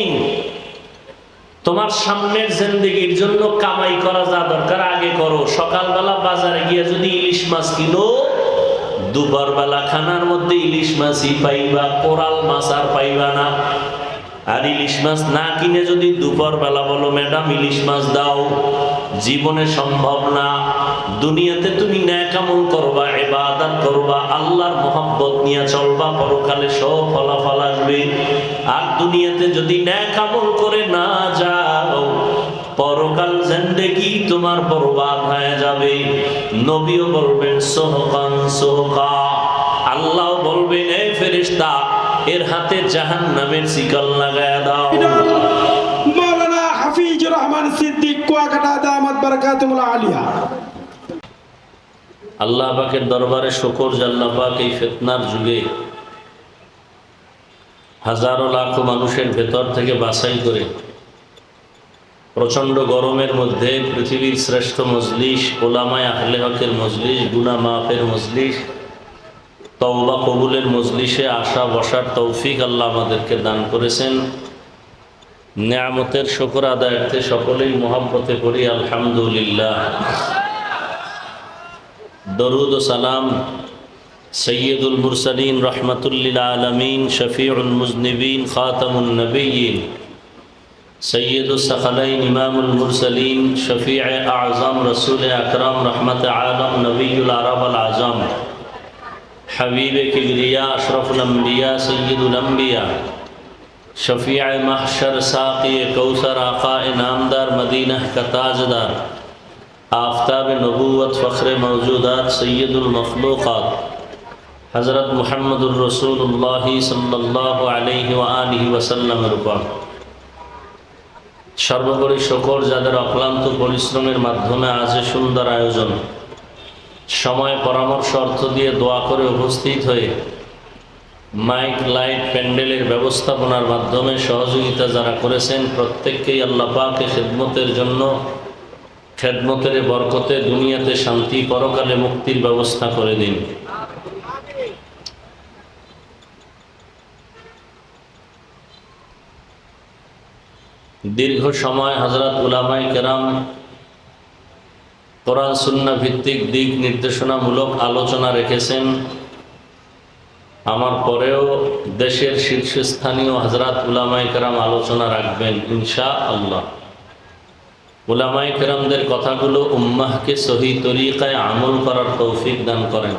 মুমিন, তোমার সামনের জিন্দেগির জন্য কামাই করা যা দরকার আগে করো। সকালবেলা বাজারে গিয়ে যদি ইলিশ মাছ কিনো, দুপুরবেলা খানার মধ্যে ইলিশ মাছই পাইবা, কোরাল মাছ আর পাইবা না। আর ইলিশ মাছ না কিনে যদি দুপুরবেলা বলো ম্যাডাম ইলিশ মাছ দাও, জীবনে সম্ভব না। দুনিয়াতে তুমি নেক আমল করবা, ইবাদত করবা, আল্লাহর মহব্বত নিয়ে চলবা, পরকালে সব ফলাফল আসবে। আর দুনিয়াতে যদি নেক আমল করে না যাও, পরকাল জিন্দেগি তোমার বরবাদ হয়ে যাবে। নবীও বলবেন সোহকান সোহকা, আল্লাহ বলবেন এই ফেরেশতা এর হাতে জাহান্নামের শিকল লাগায়া দাও। মাওলানা হাফিজুর রহমান সিদ্দিক কুয়াকাটা দামাত বারাকাতুল আলিয়া। আল্লাহ পাকের দরবারে শুকর যে আল্লাহ পাক এই ফিতনার যুগে হাজারো লাখো মানুষের ভেতর থেকে বাছাই করে প্রচণ্ড গরমের মধ্যে পৃথিবীর শ্রেষ্ঠ মজলিস, ওলামায়ে আহলে হকের মজলিস, গুনাহ মাফের মজলিস, তওবা কবুলের মজলিসে আসা বসার তৌফিক আল্লাহ আমাদেরকে দান করেছেন। নেয়ামতের শুকর আদায়ার্থে সকলেই মুহাব্বতে করি আলহামদুলিল্লাহ। দরুদ ও সালাম সৈয়দুল মুরসালিন রহমাতুল্লিল আলামিন শফিউল মুজনিবিন খাতামুন নবিয়্যিন সৈয়দুস সাকালাইন ইমামুল মুরসালিন শফিউ আযম রাসূল আকরাম রহমত আলম নবিয়ুল আরব আল আযম हबीब किबरिया अशरफुल अंबिया सय्यदुल अंबिया शफीअ महशर साक़ी कौसर आक़ा नामदार मदीना का ताजदार आफ्ताब नबूवत फ़ख्र मौजूदात सय्यदुल मखलूक़ात हज़रत मुहम्मदुर रसूलुल्लाह सल्लल्लाहु अलैहि व आलिहि वसल्लम रूपा सर्वोपरि शुकर যাদের অক্লান্ত পরিশ্রমের মাধ্যমে আজ সুন্দর আয়োজন, সময় পরামর্শ অর্থ দিয়ে দোয়া করে উপস্থিত হয়ে মাইক লাইট প্যান্ডেলের ব্যবস্থাপনার মাধ্যমে সহযোগিতা যারা করেছেন প্রত্যেককেই আল্লাহ পাকের খিদমতের জন্য, খিদমতের বরকতে দুনিয়াতে শান্তি, পরকালে মুক্তির ব্যবস্থা করে দিন। দীর্ঘ সময় হযরত উলামায়ে কেরাম কোরআন সুন্নাহ ভিত্তিক দিক নির্দেশনামূলক আলোচনা রেখেছেন। আমার পরেও দেশের শীর্ষস্থানীয় হযরত উলামায়ে কেরাম আলোচনা রাখবেন ইনশাআল্লাহ। উলামায়ে কেরামদের কথাগুলো উম্মাহকে সহি তরিকায় আমল করার তৌফিক দান করেন।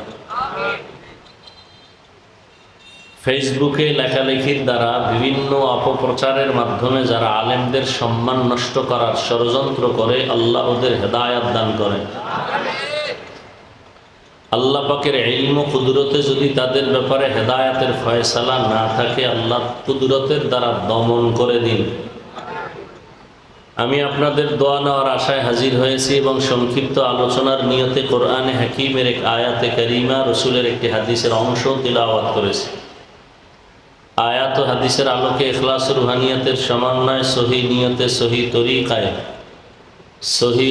ফেসবুকে লেখালেখির দ্বারা বিভিন্ন অপপ্রচারের মাধ্যমে যারা আলেমদের সম্মান নষ্ট করার ষড়যন্ত্র করে, আল্লাহ ওদের হেদায়াত দান করেন। আল্লাহ পাকের ইলম ও কুদরতে যদি তাদের ব্যাপারে হেদায়াতের ফয়সালা না থাকে, আল্লাহ কুদরতের দ্বারা দমন করে দিন। আমি আপনাদের দোয়া নেওয়ার আশায় হাজির হয়েছি এবং সংক্ষিপ্ত আলোচনার নিয়তে কোরআনে হাকিমের এক আয়াতে কারিমা, রসুলের একটি হাদিসের অংশ তিলাওয়াত করেছি। আয়াত ও হাদিসের আলোকে ইখলাস ও রুহানিয়াতের সমন্বয়ে সহি নিয়তে সহি তরিকায় সহি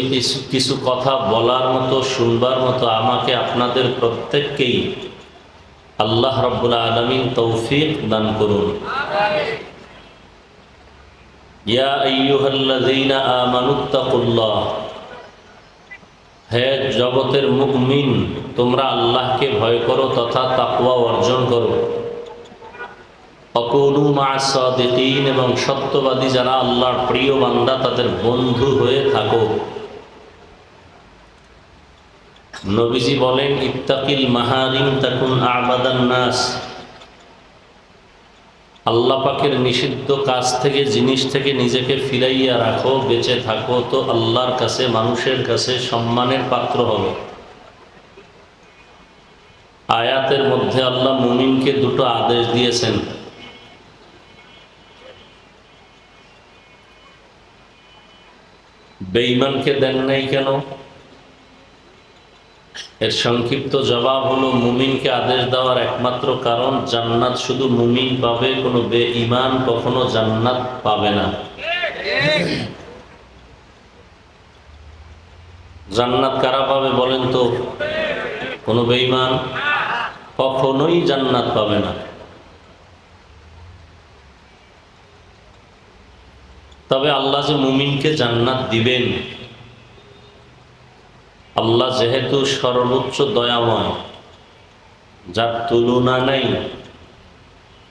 কিছু কথা বলার মতো, শুনবার মতো আমাকে আপনাদের প্রত্যেককেই আল্লাহ রাব্বুল আলামিন তৌফিক দান করুন। ইয়া আইয়ুহাল্লাযীনা আমানুত্তাকুল্লাহ, হে জগতের মুমিন তোমরা আল্লাহকে ভয় করো তথা তাকওয়া অর্জন করো। অকুনু মা'আস সাদিকিন, এবং সত্যবাদী যারা আল্লাহর প্রিয় বান্দা তাদের বন্ধু হয়ে থাকো। নবীজি বলেন ইত্তাকিল মাহারিম তাকুন আ'বাদান নাস, আল্লাহ পাকের নিষিদ্ধ কাজ থেকে, জিনিস থেকে নিজেকে ফিরাইয়া রাখো, বেঁচে থাকো, তো আল্লাহর কাছে, মানুষের কাছে সম্মানের পাত্র হবে। আয়াতের মধ্যে আল্লাহ মুমিনকে দুটো আদেশ দিয়েছেন। বেঈমানকে দেন নাই কেন? এর সংক্ষিপ্ত জবাব হলো, মুমিনকে আদেশ দেওয়ার একমাত্র কারণ জান্নাত শুধু মুমিন পাবে, কোনো বেঈমান কখনো জান্নাত পাবে না। জান্নাত কারা পাবে বলেন তো? কোনো বেঈমান কখনোই জান্নাত পাবে না। তবে আল্লাহ যে মুমিনকে জান্নাত দিবেন, আল্লাহ যেহেতু সর্বোচ্চ দয়াময়, যার তুলনা নাই,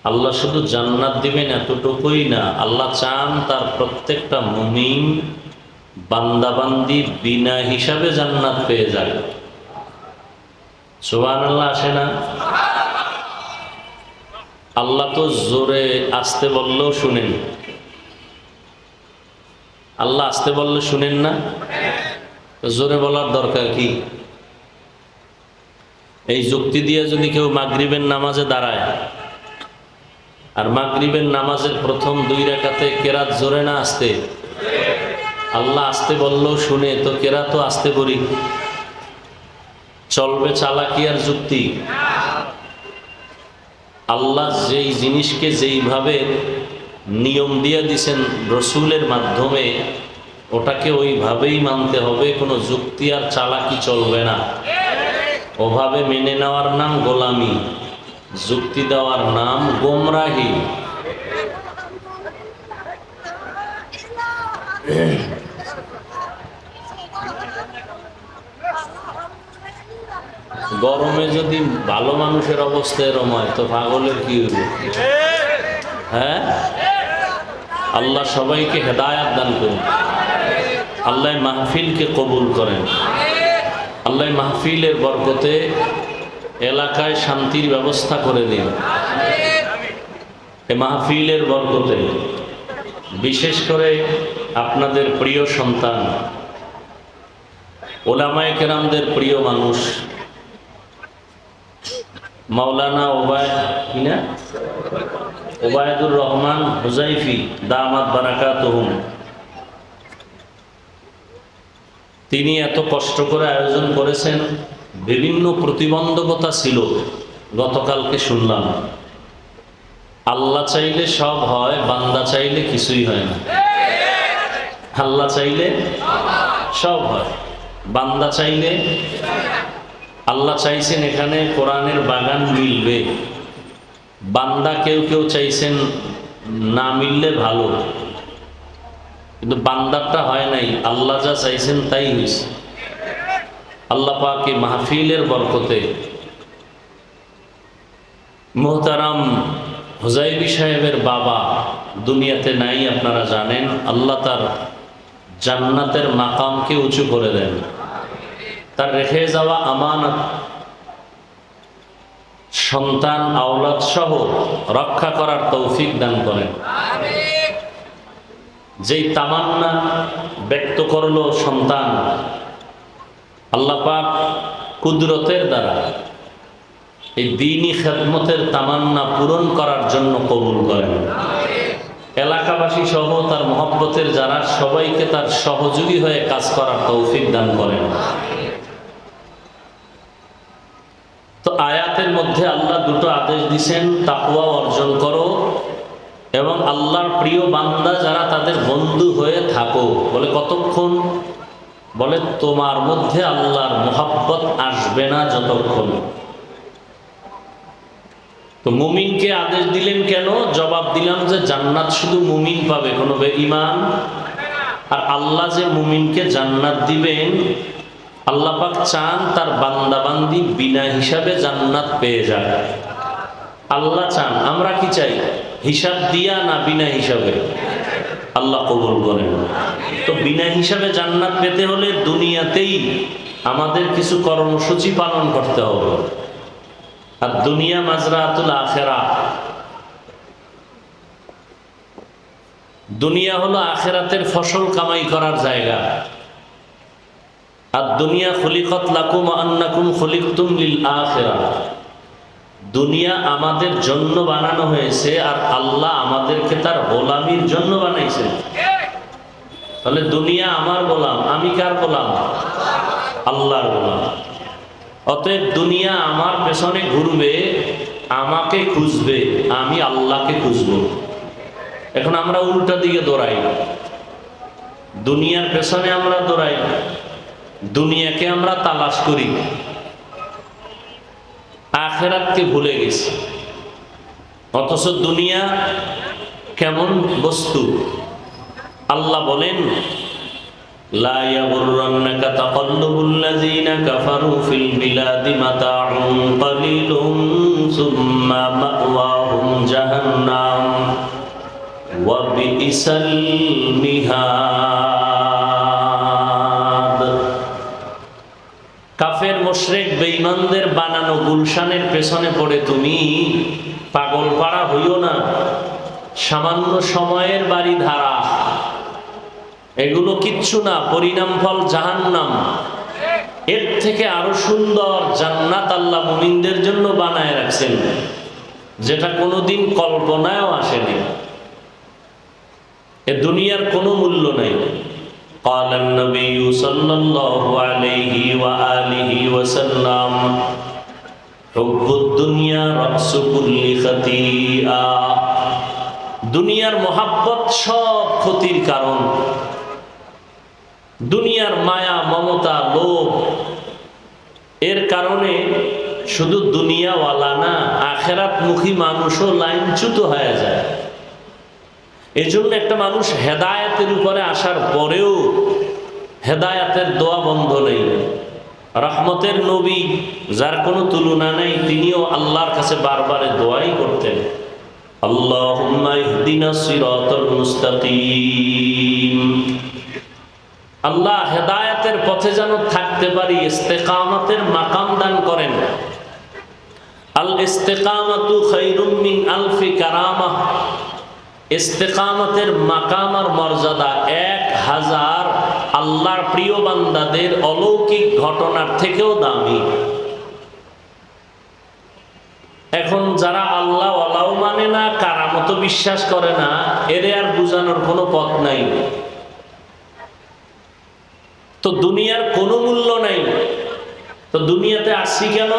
আল্লাহ শুধু জান্নাত দিবেন এতটুকুই না, আল্লাহ চান তার প্রত্যেকটা মুমিন বান্দাবান্দি বিনা হিসাবে জান্নাত পেয়ে যাবে। সুবহানাল্লাহ আসে না? আল্লাহ তো জোরে আসতে বললেও শুনেন, আল্লাহ আসতে বললে শুনেন না? জোরে বলার দরকার কি? এই যুক্তি দিয়ে যদি কেউ মাগরিবের নামাজে দাঁড়ায় আর মাগরিবের নামাজের প্রথম 2 রাকাতে কেরাত জোরে না আসতে, আল্লাহ আসতে বললেও শুনে, তো কেরাত আসতে করি, চলবে চালাকি আর যুক্তি? আল্লাহ যেই জিনিসকে যেইভাবে নিয়ম দিয়ে দিছেন রসুলের মাধ্যমে, ওটাকে ওইভাবেই মানতে হবে, কোনো যুক্তি আর চালাকি চলবে না। ওভাবে মেনে নেওয়ার নাম গোলামি, যুক্তি দেওয়ার নাম গোমরাহি। গরমে যদি ভালো মানুষের অবস্থা এরম হয় তো পাগলের কি হইব? হ্যাঁ, আল্লাহ সবাইকে হেদায়াত দান করুন, আল্লাহ মাহফিলকে কবুল করেন, আল্লাহ মাহফিলের বরকতে এলাকায় শান্তির ব্যবস্থা করে দিন। এই মাহফিলের বরকতে বিশেষ করে আপনাদের প্রিয় সন্তান, ওলামায়ে কেরামদের প্রিয় মানুষ মাওলানা ওবায়দুর রহমান হুজাইফি দামাত বারাকাতুহুম, তিনি এত কষ্ট করে আয়োজন করেছেন। বিভিন্ন প্রতিবন্ধকতা ছিল, গতকালকে শুনলাম। আল্লাহ চাইলে সব হয়, বান্দা চাইলে কিছুই হয় না। আল্লাহ চাইলে সব হয়, বান্দা চাইলে। আল্লাহ চাইছেন এখানে কোরআনের বাগান মিলবে, বান্দা কেউ কেউ চাইছেন না মিললে ভালো, কিন্তু বান্দারটা হয় নাই। আল্লাহ যা চাইছেন তাই হয়েছে। আল্লাহ পাক এই মাহফিলের বরকতে মুহতারাম হুজাইবি সাহেবের বাবা দুনিয়াতে নাই, আপনারা জানেন। আল্লাহ তার জান্নাতের মাকামকে উঁচু করে দেন, তার রেখে যাওয়া আমানত সন্তান আওলাদ সহ রক্ষা করার তৌফিক দান করেন। যেই তামান্না ব্যক্ত করলো সন্তান, আল্লাহ পাক কুদরতের দ্বারা এই দ্বীনি খেদমতের তামান্না পূরণ করার জন্য কবুল করেন। এলাকাবাসী সহ তার মহব্বতের যারা, সবাইকে তার সহযোগী হয়ে কাজ করার তৌফিক দান করেন। তো আয়াতের মধ্যে আল্লাহ দুটো আদেশ দিয়েছেন, তাকওয়া অর্জন করো এবং আল্লাহর প্রিয় বান্দা যারা তাদের বন্ধু হয়ে থাকো। বলে কতক্ষণ? বলে তোমার মধ্যে আল্লাহর মুহাব্বত আসবে না যতক্ষণ। তো মুমিনকে আদেশ দিলেন কেন? জবাব দিলাম যে জান্নাত শুধু মুমিন পাবে, কোনো বেঈমান। আর আল্লাহ যে মুমিনকে জান্নাত দিবেন, আল্লাহ পাক চান তার বান্দাবান্দি বিনা হিসাবে জান্নাত পেয়ে যায়। আল্লাহ চান, আমরা কি চাই? হিসাব দিয়া না বিনা হিসাবে? আল্লাহ কবুল করেন। তো বিনা হিসাবে জান্নাত পেতে হলে দুনিয়াতেই আমাদের কিছু কর্মসূচি পালন করতে হবে। আর দুনিয়া মাজরাতুল আখিরা, দুনিয়া হলো আখিরাতের ফসল কামাই করার জায়গা। আর দুনিয়া খুলিকত লাকুম আন্নাকুম খুলিকতুম লিল আখিরা, দুনিয়া আমাদের জন্য বানানো হয়েছে আর আল্লাহ আমাদেরকে তার গোলামির জন্য বানাইছে। তাহলে দুনিয়া আমার গোলাম, আমি কার গোলাম? আল্লাহর গোলাম। অতএব দুনিয়া আমার পেছনে ঘুরবে, আমাকে খুঁজবে, আমি আল্লাহকে খুঁজব। এখন আমরা উল্টা দিকে দৌড়াই, দুনিয়ার পেছনে আমরা দৌড়াই, দুনিয়াকে আমরা তালাশ করি, আখিরাতকে ভুলে গেছি। অথচ দুনিয়া কেমন বস্তু? আল্লাহ বলেন, লা ইয়াগুররান্নাকা তাকাল্লুবুল্লাযীনা কাফারু ফিল বিলাদি মাতাউন কালিলুন সুম্মা মাওয়াহুম জাহান্নাম ওয়া বিইসাল মিহাদ। কাফের মুশরিক বেঈমানদের বানানো গুলশানের পেছনে পড়ে তুমি পাগল পাড়া হইও না। সামান্য সময়ের বাড়ি ধারা, এগুলো কিচ্ছু না, পরিণাম ফল জাহান্নাম। এর থেকে আরো সুন্দর জান্নাত আল্লাহ মুমিনদের জন্য বানায় রাখছেন, যেটা কোনোদিন কল্পনায়ও আসেনি। এ দুনিয়ার কোনো মূল্য নাই। قال النبي صلى الله عليه وآله وسلم حب الدنيا رأس كل خطيئة। দুনিয়ার মোহাব্বত সব ক্ষতির কারণ। দুনিয়ার মায়া, মমতা, লোভ, এর কারণে শুধু দুনিয়াওয়ালা না, আখেরাতমুখী মানুষও লাইনচ্যুত হয়ে যায়। এজন্য একটা মানুষ হেদায়েতের উপরে আসার পরেও হেদায়েতের দোয়া বন্ধ নেই। রহমতের নবী, যার কোনো তুলনা নেই, তিনিও আল্লাহর কাছে বারবার দোয়াই করতেন, আল্লাহুম্মা ইহদিনাস সিরাতাল মুস্তাকিম। আল্লাহ হেদায়েতের পথে যেন থাকতে পারি, ইস্তেকামতের মাকাম দান করেন। আল ইস্তেকামাতু খায়রুম মিন আলফি কারামাহ। ইস্তেকামতের মাকাম আর মর্যাদা 1000 আল্লাহর প্রিয় বান্দাদের অলৌকিক ঘটনার থেকেও দামি। এখন যারা আল্লাহ ওয়ালাও মানে না, কারামত বিশ্বাস করে না, এদের আর বুঝানোর কোনো পথ নাই। তো দুনিয়ার কোনো মূল্য নাই। তো দুনিয়াতে আসছি কেন?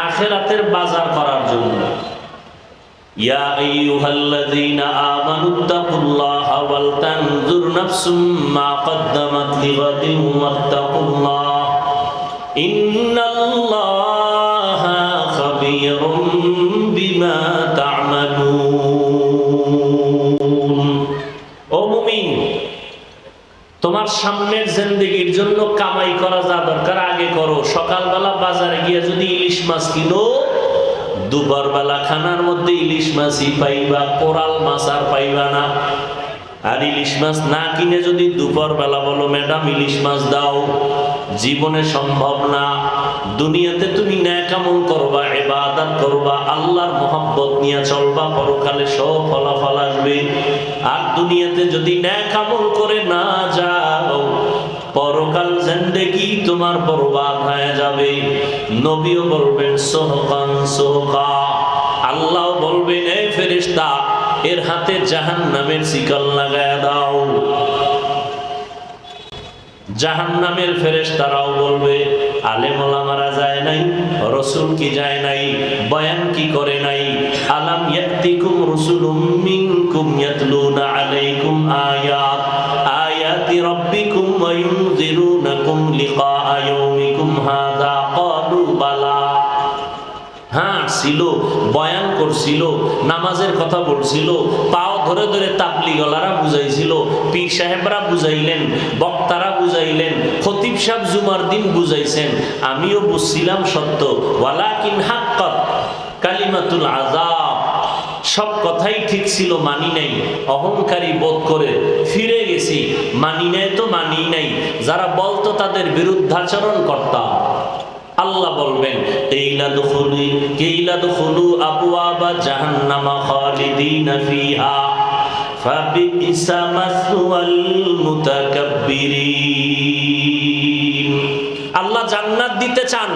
আখিরাতের বাজার করার জন্য। ইয়া আইয়ুহাল্লাযীনা আমানুত্তাকুল্লাহা ওয়াল তানজুর নাফসুম মা কদ্দামাত লিগাদিন ওয়াত্তাকুল্লাহ ইন্নাল্লাহা খাবীরুম বিমা তা'মালুন। ও মুমিন, তোমার সামনের জিন্দেগির জন্য কামাই করা যা দরকার আগে করো। সকালবেলা বাজারে গিয়ে যদি ইলিশ মাছ কিনো, দুপুরবেলা খানার মধ্যে ইলিশ মাছই পাইবা, কোরাল মাছ আর পাইবা না। আর ইলিশ মাছ না কিনে যদি দুপুরবেলা বলো ম্যাডাম ইলিশ মাছ দাও, জীবনে সম্ভব না। দুনিয়াতে তুমি নেক আমল করবা, ইবাদত করবা, আল্লাহর মহব্বত নিয়ে চলবা, পরকালে সব ফলাফল আসবে। আর দুনিয়াতে যদি নেক আমল করে না যাও, পরকাল জিন্দেগি তোমার বরবাদ হয়ে যাবে। নবীও বলবেন সোহকান সোহকা। আল্লাহ বলবেন, এই ফেরেশতা, এর হাতে জাহান্নামের শিকল লাগায় দাও। জাহান্নামের ফেরেশতারাও বলবে, আলেম ওলামারা যায় নাই, রাসূল কি যায় নাই, বয়ান কি করে নাই? আলাম ইয়াতিকুম রাসূলুম মিনকুম ইয়াতলুনা আলাইকুম আয়াতি রাব্বিকুম ওয়া ইউনযিরুনাকুম লিকা ইয়াউমিকুম হাযা ক্বালু বালা। হ্যাঁ, ছিল, বয়ান করছিল, নামাজের কথা বলছিল, পাও ধরে ধরে তাবলীগওয়ালারা বুঝাইছিল, পীর সাহেবরা বুঝাইলেন, বক্তারা বুঝাইলেন, খতিব সাহেব জুমার দিন বুঝাইছেন, আমিও বুঝছিলাম সত্য। ওয়ালাকিন হাক্কাত কালিমাতুল আযাব। সব কথাই ঠিক ছিল, মানি নাই, অহংকারী বোধ করে ফিরে গেছি। মানি নাই তো মানি নাই, যারা বলতো তাদের বিরুদ্ধাচরণ করতাম। আল্লাহ বলবেন, কিলাদখুলু আবওয়াবা জাহান্নামা খালিদিনা ফিহা ফাবিইসা মাসওয়াল মুতাকাব্বিরিন। আল্লাহ জান্নাত দিতে চান।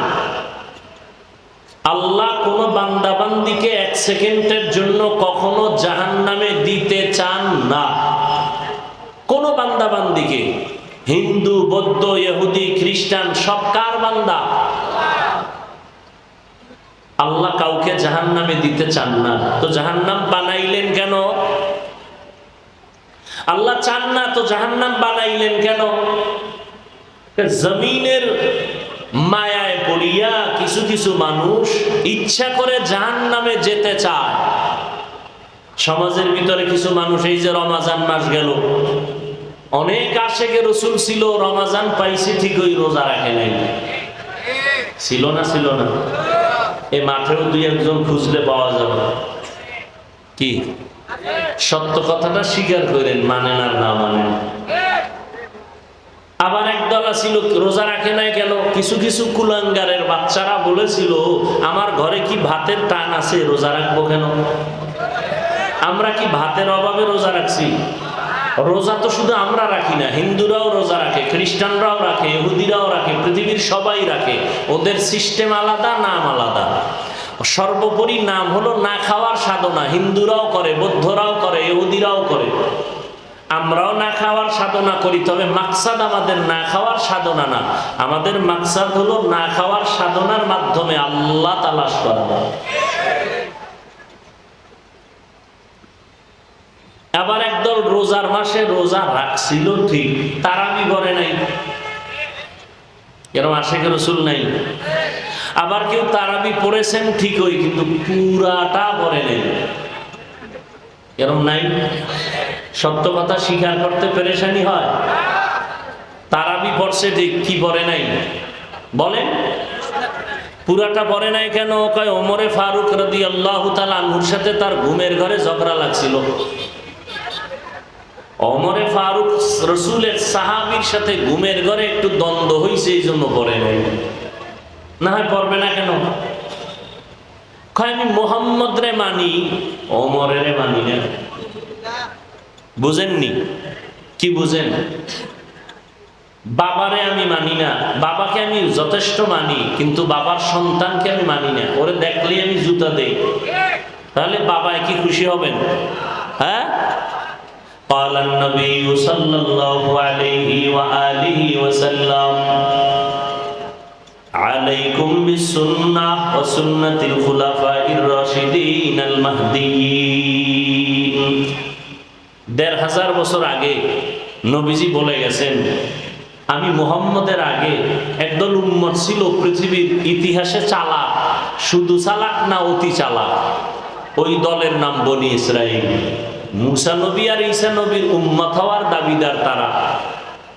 আল্লাহ কোন বান্দা বান্দিকে 1 সেকেন্ডের জন্য কখনো জাহান্নামে দিতে চান না। কোন বান্দা বান্দিকে, হিন্দু, বৌদ্ধ, ইহুদি, খ্রিস্টান, সব কার বান্দা? আল্লাহ কাউকে জাহান্নামে দিতে চান না। তো জাহান্নাম বানাইলেন কেন? আল্লাহ চান না তো জাহান্নাম বানাইলেন কেন? জমিনের মায়ায় পড়িয়া কিছু কিছু মানুষ ইচ্ছা করে জাহান্নামে যেতে চায়। সমাজের ভিতরে কিছু মানুষ, এই যে রমজান মাস গেল, অনেক আশেকে রসুল ছিল, রমাজান পাইছে ঠিকই, রোজা রাখে নাই। ছিল না? ছিল না? এই মাঠেও দুই একজন খুঁজলে পাওয়া যাবে। কি সত্য কথাটা স্বীকার করেন, মানেন আর না মানেন। আবার একদল ছিল রোজা রাখে নাই কেন? কিছু কিছু কুলাঙ্গারের বাচ্চারা বলেছিল, আমার ঘরে কি ভাতের টান আছে, রোজা রাখবো কেন? আমরা কি ভাতের অভাবে রোজা রাখছি? রোজা তো শুধু আমরা রাখি না, হিন্দুরাও রোজা রাখে, খ্রিস্টানরাও রাখে, ইহুদিরাও রাখে, পৃথিবীর সবাই রাখে। ওদের সিস্টেম আলাদা, নাম আলাদা। সর্বোপরি নাম হলো না খাওয়ার সাধনা। হিন্দুরাও করে, বৌদ্ধরাও করে, ইহুদিরাও করে। আমরাও না খাওয়ার সাধনা করি, তবে মাকসাদ আমাদের না খাওয়ার সাধনা না। আমাদের মাকসাদ হলো না খাওয়ার সাধনার মাধ্যমে আল্লাহ তালাশ করা। আবার একদল রোজার মাসে রোজা রাখছিল ঠিক, তারাবি করে নাই। এরকম আশেকে রসুল নাই। আবার কেউ তারাবি পড়েছেন ঠিকই, কিন্তু পুরাটা পড়ে নেই। এরকম নাই? সত্য কথা স্বীকার করতে পেরেশানি হয়। তারাবি পড়ছে ঠিক, কি পড়ে নাই বলেন? পুরাটা পড়ে নাই কেন? কয় ওমরে ফারুক রাদিয়াল্লাহু তাআলা আনহুর সাথে তার ঘুমের ঘরে ঝগড়া লাগছিল। ওমরে ফারুক রসুলের সাহাবীর সাথে ঘুমের ঘরে একটু দ্বন্দ্ব হয়েছে, এই জন্য পড়ে নাই। না হয় পড়বে না কেন? কয় আমি মুহাম্মদ রে মানি, ওমরের মানি না। বুঝেননি? কি বুঝেন? বাবারে আমি মানি না, বাবাকে আমি যথেষ্ট মানি, কিন্তু বাবার সন্তানকে আমি মানি না। ওরে দেখলেই আমি জুতা দেই। তাহলে বাবায় কি খুশি হবেন? হ্যাঁ? قال النبي صلى الله عليه وآله وسلم عليكم بالسنة وسنة الخلفاء الراشدين المهديين। ১৫০০ বছর আগে নবীজি বলে গেছেন, আমি মুহাম্মদের আগে একদল উম্মত ছিল পৃথিবীর ইতিহাসে চালাক, শুধু চালাক না, অতি চালাক। ওই দলের নাম বনি ইসরাইল। মুসা নবী আর ঈসা নবীর উম্মত হওয়ার দাবিদার তারা।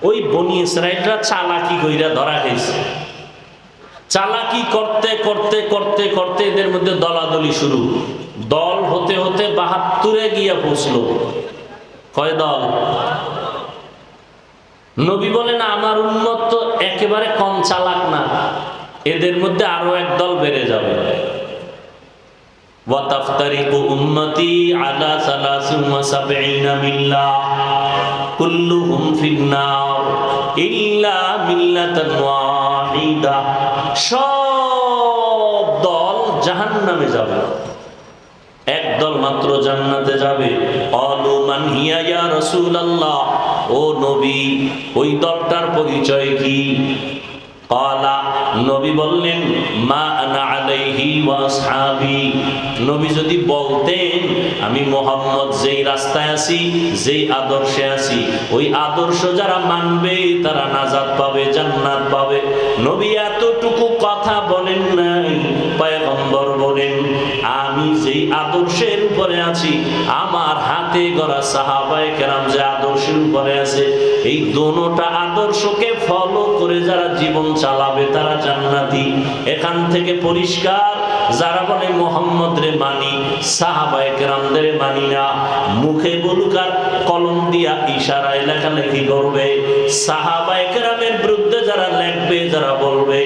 ওই বনি ইসরাইলরা চালাকি কইরা ধরা খাইছে। চালাকি করতে করতে করতে করতে এদের মধ্যে দলাদলি শুরু। দল হতে হতে ৭২-এ গিয়া পৌঁছলো। কয় দল? নবী বলেন, আমার উম্মত তো একেবারে কম চালাক না, এদের মধ্যে আরো এক দল বেড়ে যাবে। وَتَفْتَرِقُ أُمَّتِي عَلَى 73 মিল্লাহ كُلُّهُمْ فِي النَّارِ إِلَّا مِلَّةً ওয়াহিদা। সব দল জাহান্নামে যাবে, এক দল মাত্র জান্নাতে যাবে। ক্বালু মান হিয়া ইয়া রাসূলুল্লাহ, ও নবী ওই দলটার পরিচয় কি? ক্বালা, নবী বললেন, মা আনা আলাইহি ওয়া আসহাবি। নবী যদি বলতেন আমি মুহাম্মদ যেই রাস্তায় আছি, যেই আদর্শে আছি, ওই আদর্শ যারা মানবে তারা নাজাত পাবে, জান্নাত পাবে। নবী এতটুকু কথা বলেন নাই, পয়গম্বর বলেন, আমি যেই আদর্শের উপরে আছি, আমার হাতে গড়া সাহাবায়ে কেরাম যে আদর্শের উপরে আছে, এই দোনোটা আদর্শকে ফলো করে যারা জীবন চালাবে তারা জান্নাতি। এখান থেকে পরিষ্কার, যারা বলে মুহাম্মদ রে মানি, সাহাবায়ে কেরামদের মানি না, মুখে বলুক আর কলম দিয়া ইশারায় লেখালেখি করবে, সাহাবায়ে কেরামের বিরুদ্ধে যারা লেখবে, যারা বলবে,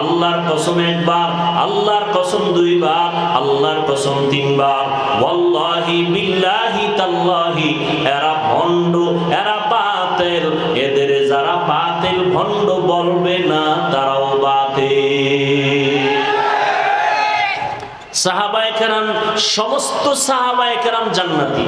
আল্লাহর কসম একবার, আল্লাহর কসম দুইবার, আল্লাহর কসম তিনবার, ওয়াল্লাহি বিল্লাহি তাল্লাহি, এরা ভণ্ড, এরা বাতিল। এদের যারা বাতিল ভণ্ড বলবে না, তারাও বাতিল। সাহাবায়ে কেরাম, সমস্ত সাহাবায়ে কেরাম জান্নাতি।